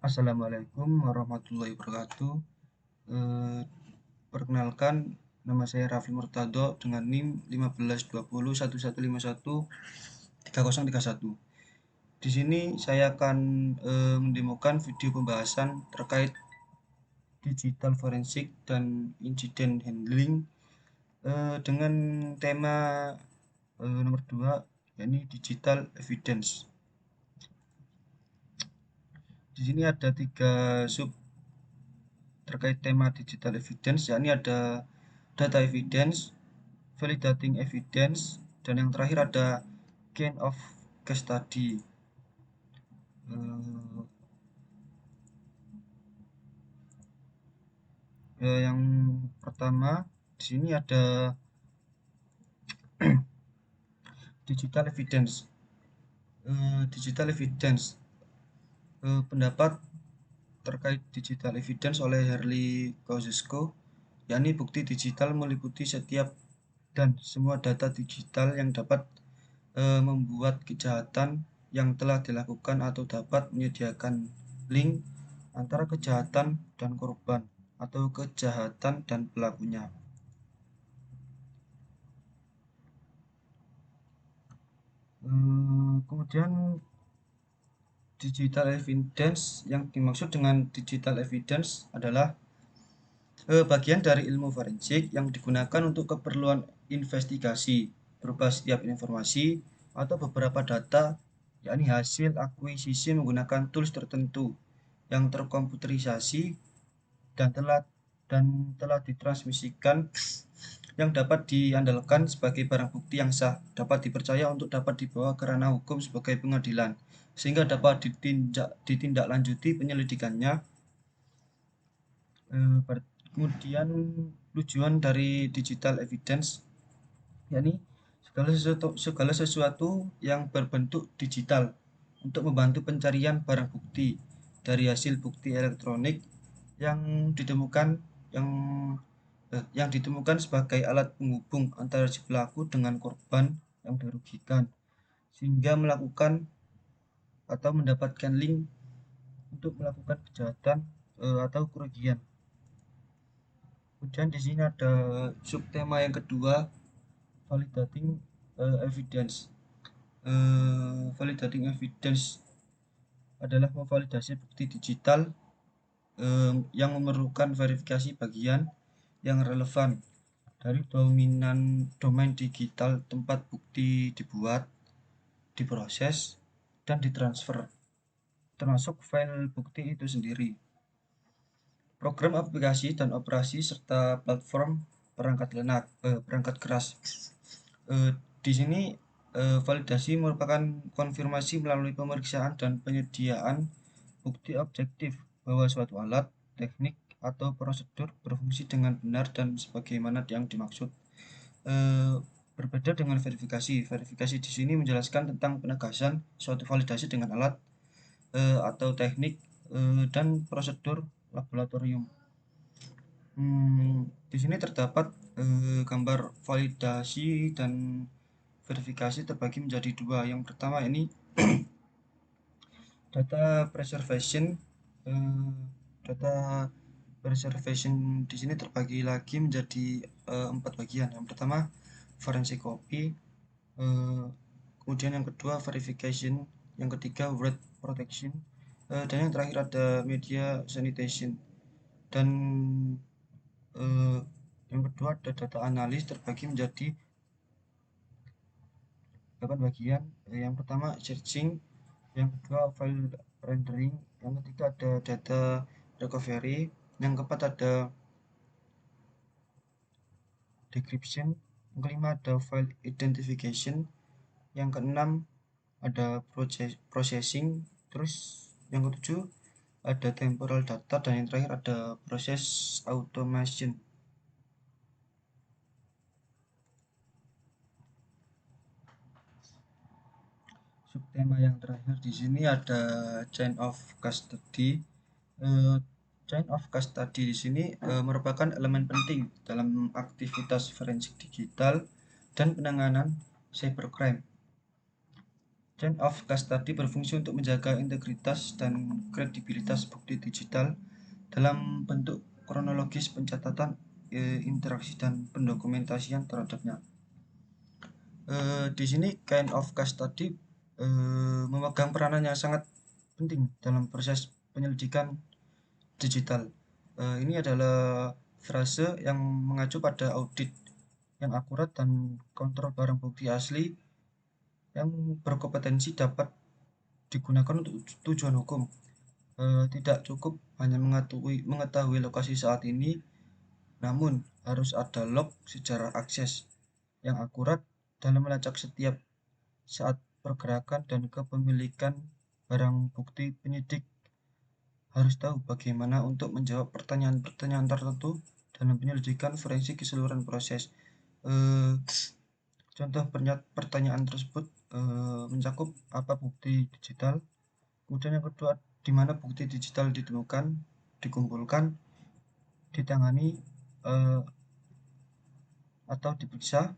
Assalamualaikum warahmatullahi wabarakatuh. Eh, Perkenalkan, nama saya Rafli Murtado dengan NIM 15201151313031. Di sini saya akan mendemokan video pembahasan terkait digital forensik dan insiden handling dengan tema nomor 2, yakni digital evidence. Di sini ada 3 sub terkait tema digital evidence, yakni ada data evidence, validating evidence, dan yang terakhir ada chain of case study. Yang pertama di sini ada digital evidence. Digital evidence, pendapat terkait digital evidence oleh Harley Kosciuszko, yakni bukti digital meliputi setiap dan semua data digital yang dapat membuat kejahatan yang telah dilakukan atau dapat menyediakan link antara kejahatan dan korban atau kejahatan dan pelakunya. Kemudian digital evidence, yang dimaksud dengan digital evidence adalah bagian dari ilmu forensik yang digunakan untuk keperluan investigasi berupa setiap informasi atau beberapa data, yakni hasil akuisisi menggunakan tools tertentu yang terkomputerisasi dan telah ditransmisikan, yang dapat diandalkan sebagai barang bukti yang sah, dapat dipercaya untuk dapat dibawa ke ranah hukum sebagai pengadilan, sehingga dapat ditindaklanjuti penyelidikannya. Kemudian tujuan dari digital evidence, yakni segala sesuatu yang berbentuk digital untuk membantu pencarian barang bukti dari hasil bukti elektronik yang ditemukan yang yang ditemukan sebagai alat penghubung antara si pelaku dengan korban yang dirugikan, sehingga melakukan atau mendapatkan link untuk melakukan kejahatan atau kerugian. Kemudian di sini ada subtema yang kedua, validating evidence. Validating evidence adalah memvalidasi bukti digital yang memerlukan verifikasi bagian yang relevan dari domain digital tempat bukti dibuat, diproses, dan ditransfer, termasuk file bukti itu sendiri, program aplikasi dan operasi, serta platform perangkat keras. Di sini validasi merupakan konfirmasi melalui pemeriksaan dan penyediaan bukti objektif bahwa suatu alat, teknik, atau prosedur berfungsi dengan benar dan sebagaimana yang dimaksud. Berbeda dengan verifikasi. Verifikasi di sini menjelaskan tentang penegasan suatu validasi dengan alat atau teknik dan prosedur laboratorium. Di sini terdapat gambar validasi dan verifikasi terbagi menjadi dua. Yang pertama ini data preservation. Data preservation di sini terbagi lagi menjadi 4 bagian. Yang pertama forensic copy, kemudian yang kedua verification, yang ketiga word protection, dan yang terakhir ada media sanitation. Dan yang kedua ada data analis, terbagi menjadi 8 bagian. Yang pertama searching, yang kedua file rendering, yang ketiga ada data recovery, yang keempat ada decryption, yang kelima ada file identification, yang keenam ada processing, terus yang ketujuh ada temporal data, dan yang terakhir ada proses automation. Subtema yang terakhir di sini ada chain of custody. Chain of custody di sini merupakan elemen penting dalam aktivitas forensik digital dan penanganan cybercrime. Chain of custody berfungsi untuk menjaga integritas dan kredibilitas bukti digital dalam bentuk kronologis pencatatan interaksi dan pendokumentasian terhadapnya. Di sini kind of custody memegang peranan yang sangat penting dalam proses penyelidikan digital. Ini adalah frase yang mengacu pada audit yang akurat dan kontrol barang bukti asli yang berkompetensi dapat digunakan untuk tujuan hukum. Tidak cukup hanya mengetahui lokasi saat ini, namun harus ada log sejarah akses yang akurat dalam melacak setiap saat pergerakan dan kepemilikan barang bukti. Penyidik harus tahu bagaimana untuk menjawab pertanyaan-pertanyaan tertentu dalam penyelidikan forensik keseluruhan proses. Contoh pertanyaan tersebut mencakup apa bukti digital, kemudian yang kedua di mana bukti digital ditemukan, dikumpulkan, ditangani atau diperiksa.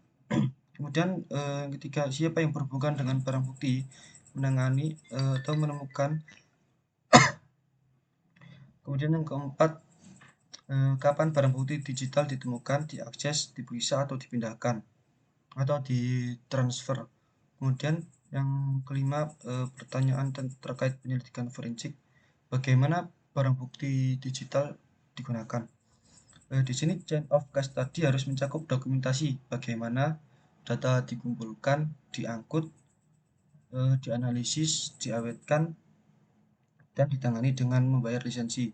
Kemudian yang ketiga, siapa yang berhubungan dengan barang bukti, menangani atau menemukan. Kemudian yang keempat, kapan barang bukti digital ditemukan, diakses, diperiksa atau dipindahkan atau ditransfer. Kemudian yang kelima, pertanyaan terkait penyelidikan forensik, bagaimana barang bukti digital digunakan. Di sini chain of custody harus mencakup dokumentasi bagaimana data dikumpulkan, diangkut, dianalisis, diawetkan, dan ditangani dengan membayar lisensi.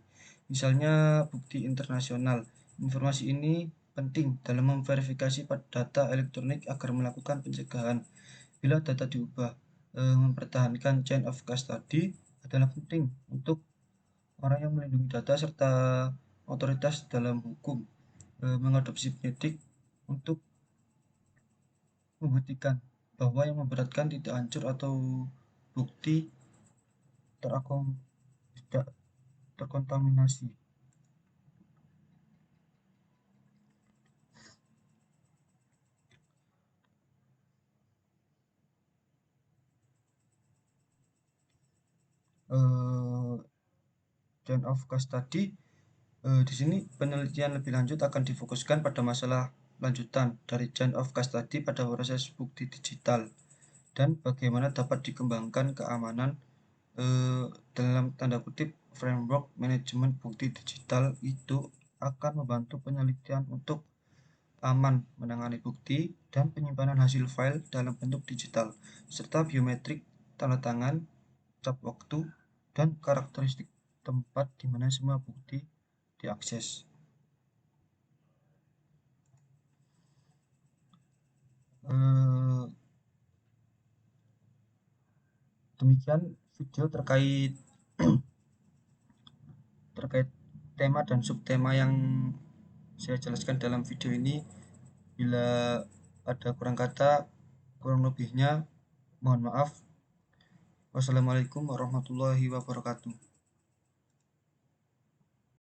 Misalnya bukti internasional. Informasi ini penting dalam memverifikasi data elektronik agar melakukan pencegahan. Bila data diubah, mempertahankan chain of custody adalah penting untuk orang yang melindungi data serta otoritas dalam hukum mengadopsi penyidik untuk membuktikan bahwa yang memberatkan tidak hancur atau bukti tidak terkontaminasi. Chain of custody, di sini penelitian lebih lanjut akan difokuskan pada masalah lanjutan dari chain of custody pada proses bukti digital dan bagaimana dapat dikembangkan keamanan dalam tanda kutip framework manajemen bukti digital itu akan membantu penelitian untuk aman menangani bukti dan penyimpanan hasil file dalam bentuk digital serta biometrik, tanda tangan, cap waktu, dan karakteristik tempat di mana semua bukti diakses. Demikian video terkait tema dan subtema yang saya jelaskan dalam video ini. Bila ada kurang kata, kurang lebihnya mohon maaf. Wassalamualaikum warahmatullahi wabarakatuh.